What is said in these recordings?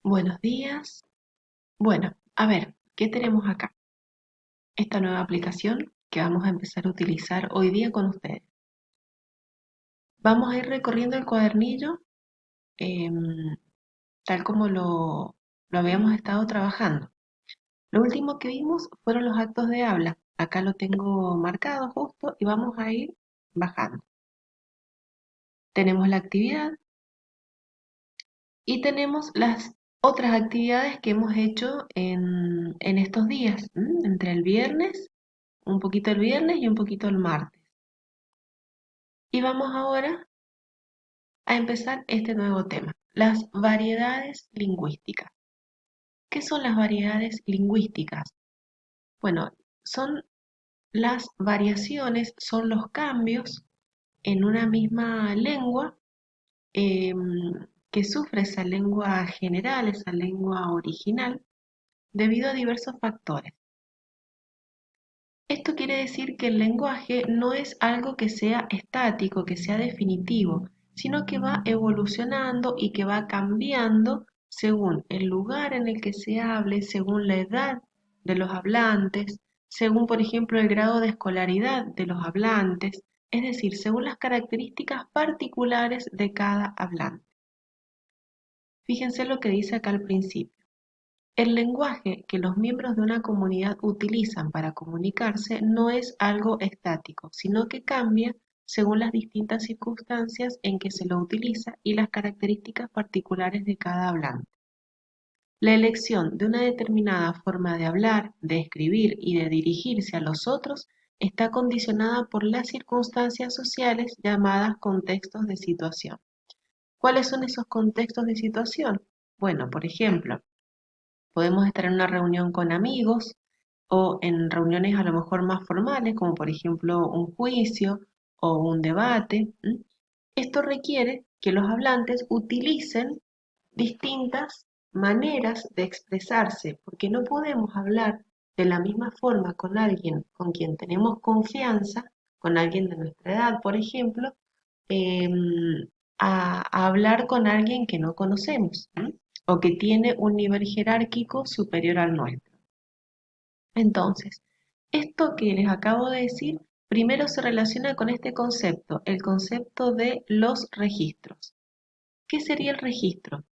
Buenos días. Bueno, a ver, ¿qué tenemos acá? Esta nueva aplicación que vamos a empezar a utilizar hoy día con ustedes. Vamos a ir recorriendo el cuadernillo tal como lo habíamos estado trabajando. Lo último que vimos fueron los actos de habla. Acá lo tengo marcado justo y vamos a ir bajando. Tenemos la actividad y tenemos las otras actividades que hemos hecho en estos días, entre el viernes, un poquito el viernes y un poquito el martes. Y vamos ahora a empezar este nuevo tema, las variedades lingüísticas. ¿Qué son las variedades lingüísticas? Bueno, son las variaciones, son los cambios en una misma lengua que sufre esa lengua general, esa lengua original, debido a diversos factores. Esto quiere decir que el lenguaje no es algo que sea estático, que sea definitivo, sino que va evolucionando y que va cambiando según el lugar en el que se hable, según la edad de los hablantes, según, por ejemplo, el grado de escolaridad de los hablantes, es decir, según las características particulares de cada hablante. Fíjense lo que dice acá al principio. El lenguaje que los miembros de una comunidad utilizan para comunicarse no es algo estático, sino que cambia según las distintas circunstancias en que se lo utiliza y las características particulares de cada hablante. La elección de una determinada forma de hablar, de escribir y de dirigirse a los otros está condicionada por las circunstancias sociales llamadas contextos de situación. ¿Cuáles son esos contextos de situación? Bueno, por ejemplo, podemos estar en una reunión con amigos o en reuniones a lo mejor más formales, como por ejemplo un juicio o un debate. Esto requiere que los hablantes utilicen distintas maneras de expresarse, porque no podemos hablar de la misma forma con alguien con quien tenemos confianza, con alguien de nuestra edad, por ejemplo, a hablar con alguien que no conocemos, o que tiene un nivel jerárquico superior al nuestro. Entonces, esto que les acabo de decir, primero se relaciona con este concepto, el concepto de los registros. ¿Qué sería el registro?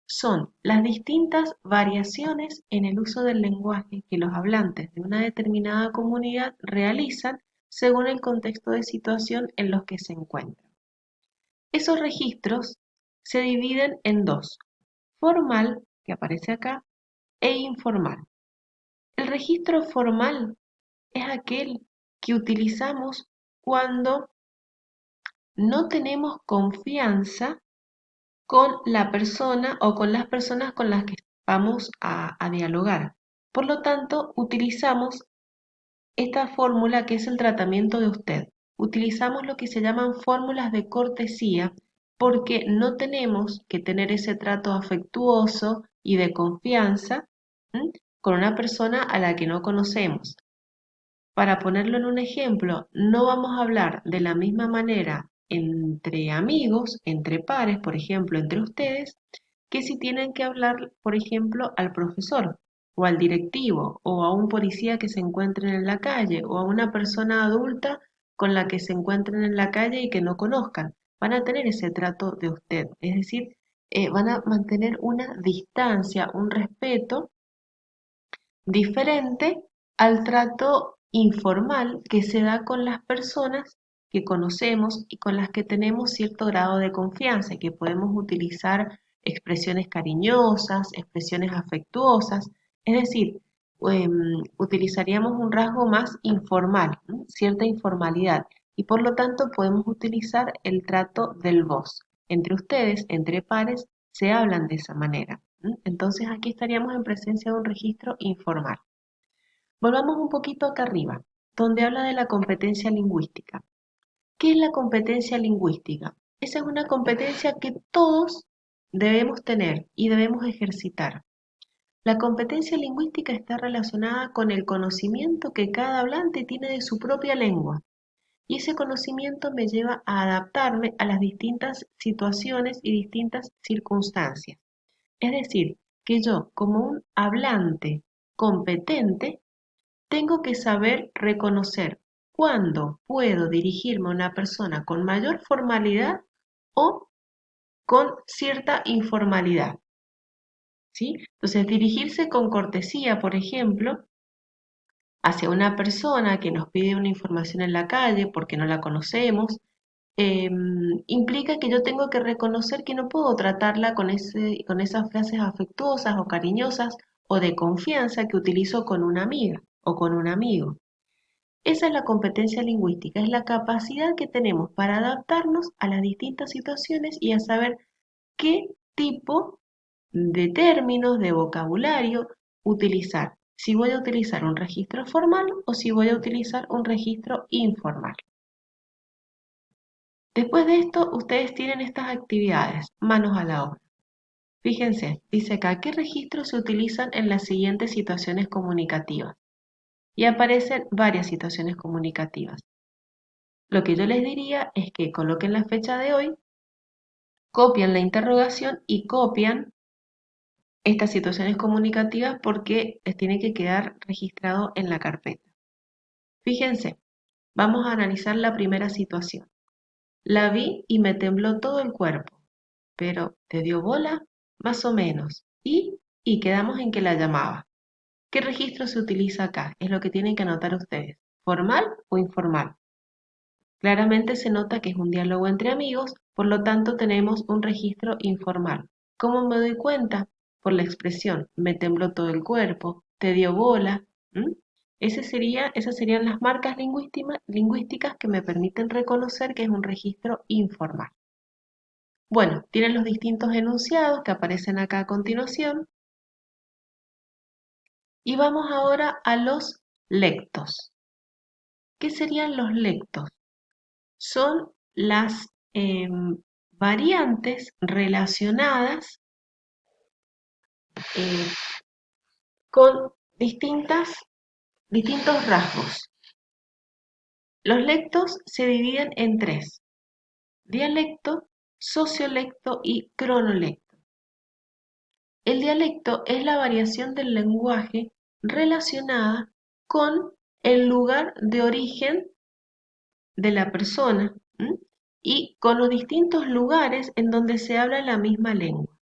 Son las distintas variaciones en el uso del lenguaje que los hablantes de una determinada comunidad realizan según el contexto de situación en los que se encuentran. Esos registros se dividen en dos: formal, que aparece acá, e informal. El registro formal es aquel que utilizamos cuando no tenemos confianza con la persona o con las personas con las que vamos a dialogar. Por lo tanto, utilizamos esta fórmula que es el tratamiento de usted. Utilizamos lo que se llaman fórmulas de cortesía porque no tenemos que tener ese trato afectuoso y de confianza, ¿m?, con una persona a la que no conocemos. Para ponerlo en un ejemplo, no vamos a hablar de la misma manera entre amigos, entre pares, por ejemplo, entre ustedes, que si tienen que hablar, por ejemplo, al profesor o al directivo o a un policía que se encuentren en la calle o a una persona adulta con la que se encuentren en la calle y que no conozcan. Van a tener ese trato de usted, es decir, van a mantener una distancia, un respeto diferente al trato informal que se da con las personas que conocemos y con las que tenemos cierto grado de confianza y que podemos utilizar expresiones cariñosas, expresiones afectuosas, es decir, utilizaríamos un rasgo más informal, ¿no?, cierta informalidad, y por lo tanto podemos utilizar el trato del vos. Entre ustedes, entre pares, se hablan de esa manera. Entonces aquí estaríamos en presencia de un registro informal. Volvamos un poquito acá arriba, donde habla de la competencia lingüística. ¿Qué es la competencia lingüística? Esa es una competencia que todos debemos tener y debemos ejercitar. La competencia lingüística está relacionada con el conocimiento que cada hablante tiene de su propia lengua. Y ese conocimiento me lleva a adaptarme a las distintas situaciones y distintas circunstancias. Es decir, que yo, como un hablante competente, tengo que saber reconocer cuándo puedo dirigirme a una persona con mayor formalidad o con cierta informalidad, ¿sí? Entonces, dirigirse con cortesía, por ejemplo, hacia una persona que nos pide una información en la calle porque no la conocemos, implica que yo tengo que reconocer que no puedo tratarla con esas frases afectuosas o cariñosas o de confianza que utilizo con una amiga o con un amigo. Esa es la competencia lingüística, es la capacidad que tenemos para adaptarnos a las distintas situaciones y a saber qué tipo de términos, de vocabulario utilizar. Si voy a utilizar un registro formal o si voy a utilizar un registro informal. Después de esto, ustedes tienen estas actividades, manos a la obra. Fíjense, dice acá, ¿qué registros se utilizan en las siguientes situaciones comunicativas? Y aparecen varias situaciones comunicativas. Lo que yo les diría es que coloquen la fecha de hoy, copian la interrogación y copian estas situaciones comunicativas porque les tiene que quedar registrado en la carpeta. Fíjense, vamos a analizar la primera situación. La vi y me tembló todo el cuerpo, pero ¿te dio bola? Más o menos. Y quedamos en que la llamaba. ¿Qué registro se utiliza acá? Es lo que tienen que anotar ustedes. ¿Formal o informal? Claramente se nota que es un diálogo entre amigos, por lo tanto tenemos un registro informal. ¿Cómo me doy cuenta? Por la expresión, me tembló todo el cuerpo, te dio bola. ¿Mm? Esas serían las marcas lingüísticas que me permiten reconocer que es un registro informal. Bueno, tienen los distintos enunciados que aparecen acá a continuación. Y vamos ahora a los lectos. ¿Qué serían los lectos? Son las variantes relacionadas eh, con distintos rasgos. Los lectos se dividen en tres: dialecto, sociolecto y cronolecto. El dialecto es la variación del lenguaje relacionada con el lugar de origen de la persona, ¿m? Y con los distintos lugares en donde se habla la misma lengua.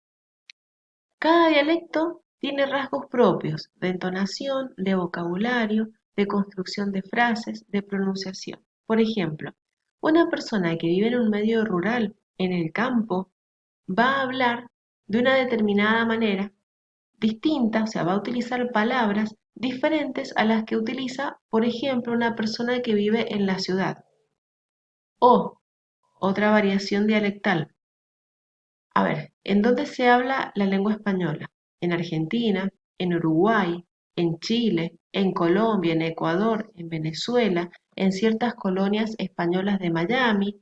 Cada dialecto tiene rasgos propios de entonación, de vocabulario, de construcción de frases, de pronunciación. Por ejemplo, una persona que vive en un medio rural, en el campo, va a hablar de una determinada manera distinta, o sea, va a utilizar palabras diferentes a las que utiliza, por ejemplo, una persona que vive en la ciudad. O otra variación dialectal. A ver, ¿en dónde se habla la lengua española? En Argentina, en Uruguay, en Chile, en Colombia, en Ecuador, en Venezuela, en ciertas colonias españolas de Miami,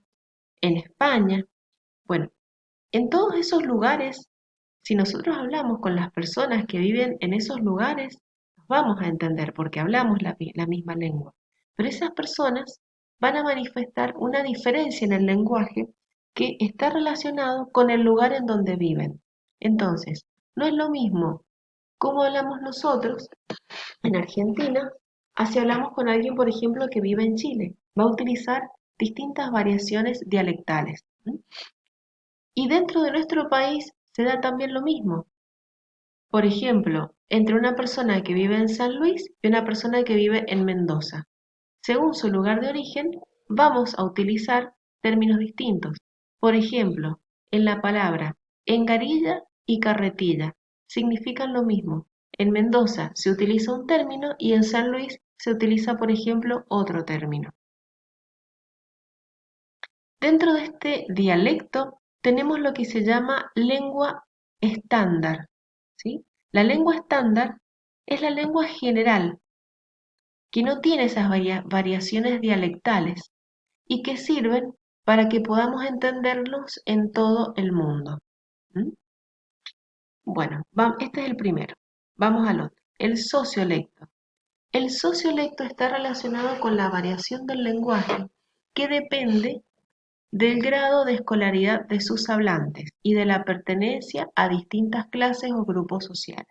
en España. Bueno, en todos esos lugares, si nosotros hablamos con las personas que viven en esos lugares, nos vamos a entender porque hablamos la misma lengua. Pero esas personas van a manifestar una diferencia en el lenguaje que está relacionado con el lugar en donde viven. Entonces, no es lo mismo cómo hablamos nosotros en Argentina, así hablamos con alguien, por ejemplo, que vive en Chile. Va a utilizar distintas variaciones dialectales. Y dentro de nuestro país se da también lo mismo. Por ejemplo, entre una persona que vive en San Luis y una persona que vive en Mendoza. Según su lugar de origen, vamos a utilizar términos distintos. Por ejemplo, en la palabra engarilla y carretilla significan lo mismo. En Mendoza se utiliza un término y en San Luis se utiliza, por ejemplo, otro término. Dentro de este dialecto tenemos lo que se llama lengua estándar, ¿sí? La lengua estándar es la lengua general que no tiene esas variaciones dialectales y que sirven para que podamos entenderlos en todo el mundo. ¿Mm? Bueno, este es el primero. Vamos al otro, el sociolecto. El sociolecto está relacionado con la variación del lenguaje que depende del grado de escolaridad de sus hablantes y de la pertenencia a distintas clases o grupos sociales.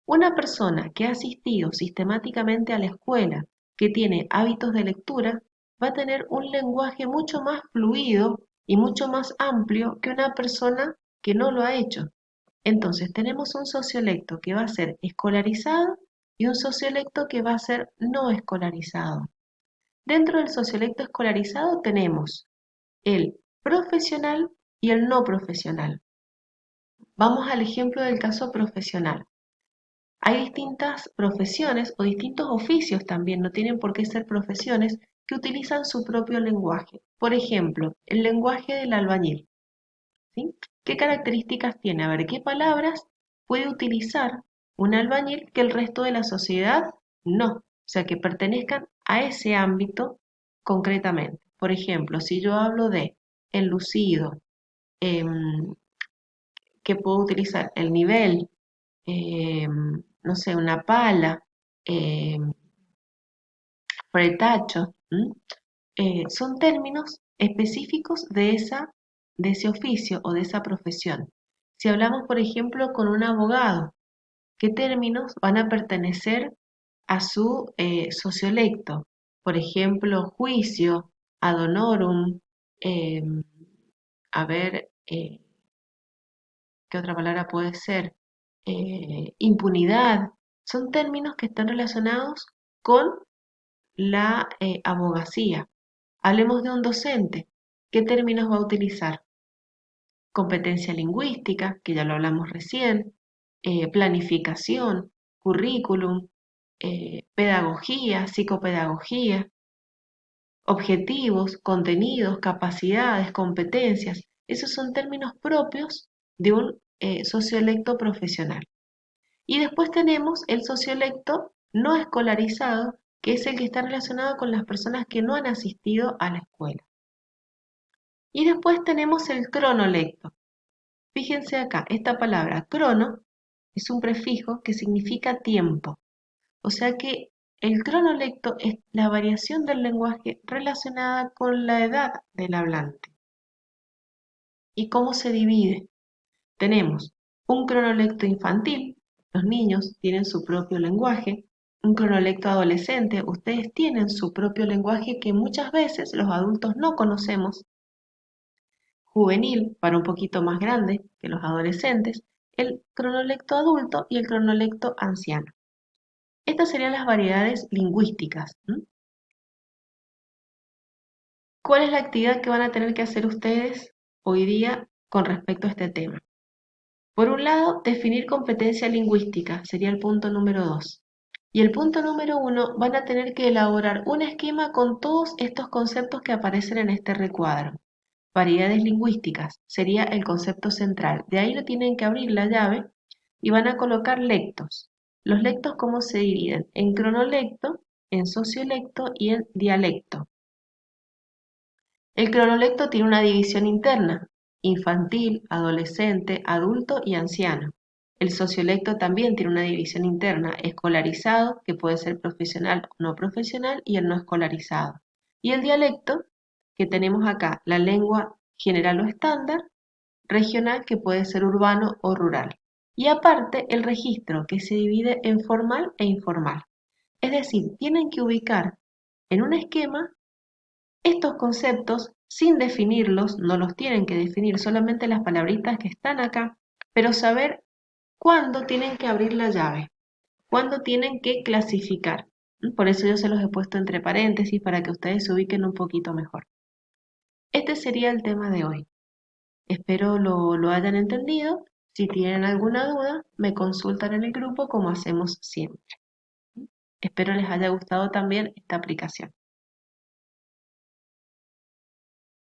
Una persona que ha asistido sistemáticamente a la escuela, que tiene hábitos de lectura, va a tener un lenguaje mucho más fluido y mucho más amplio que una persona que no lo ha hecho. Entonces tenemos un sociolecto que va a ser escolarizado y un sociolecto que va a ser no escolarizado. Dentro del sociolecto escolarizado tenemos el profesional y el no profesional. Vamos al ejemplo del caso profesional. Hay distintas profesiones o distintos oficios también, no tienen por qué ser profesiones, que utilizan su propio lenguaje. Por ejemplo, el lenguaje del albañil. ¿Sí? ¿Qué características tiene? A ver, ¿qué palabras puede utilizar un albañil que el resto de la sociedad no? O sea, que pertenezcan a ese ámbito concretamente. Por ejemplo, si yo hablo de enlucido, ¿qué puedo utilizar? El nivel, no sé, una pala, fretacho, son términos específicos de ese oficio o de esa profesión. Si hablamos, por ejemplo, con un abogado, ¿qué términos van a pertenecer a su sociolecto? Por ejemplo, juicio, ad honorem, eh, a ver, ¿qué otra palabra puede ser? Impunidad. Son términos que están relacionados con la abogacía. Hablemos de un docente. ¿Qué términos va a utilizar? Competencia lingüística, que ya lo hablamos recién, planificación, currículum, pedagogía, psicopedagogía, objetivos, contenidos, capacidades, competencias. Esos son términos propios de un sociolecto profesional. Y después tenemos el sociolecto no escolarizado, que es el que está relacionado con las personas que no han asistido a la escuela. Y después tenemos el cronolecto. Fíjense acá, esta palabra crono es un prefijo que significa tiempo. O sea que el cronolecto es la variación del lenguaje relacionada con la edad del hablante. ¿Y cómo se divide? Tenemos un cronolecto infantil, los niños tienen su propio lenguaje, un cronolecto adolescente, ustedes tienen su propio lenguaje que muchas veces los adultos no conocemos, juvenil, para un poquito más grande que los adolescentes, el cronolecto adulto y el cronolecto anciano. Estas serían las variedades lingüísticas. ¿Cuál es la actividad que van a tener que hacer ustedes hoy día con respecto a este tema? Por un lado, definir competencia lingüística, sería el punto número 2. Y el punto número 1, van a tener que elaborar un esquema con todos estos conceptos que aparecen en este recuadro. Variedades lingüísticas sería el concepto central. De ahí lo tienen que abrir la llave y van a colocar lectos. Los lectos, ¿cómo se dividen? En cronolecto, en sociolecto y en dialecto. El cronolecto tiene una división interna: infantil, adolescente, adulto y anciano. El sociolecto también tiene una división interna: escolarizado, que puede ser profesional o no profesional, y el no escolarizado. Y el dialecto, que tenemos acá, la lengua general o estándar, regional, que puede ser urbano o rural. Y aparte, el registro, que se divide en formal e informal. Es decir, tienen que ubicar en un esquema estos conceptos sin definirlos, no los tienen que definir, solamente las palabritas que están acá, pero saber cuándo tienen que abrir la llave, cuándo tienen que clasificar. Por eso yo se los he puesto entre paréntesis para que ustedes se ubiquen un poquito mejor. Este sería el tema de hoy. Espero lo hayan entendido. Si tienen alguna duda, me consultan en el grupo como hacemos siempre. Espero les haya gustado también esta aplicación.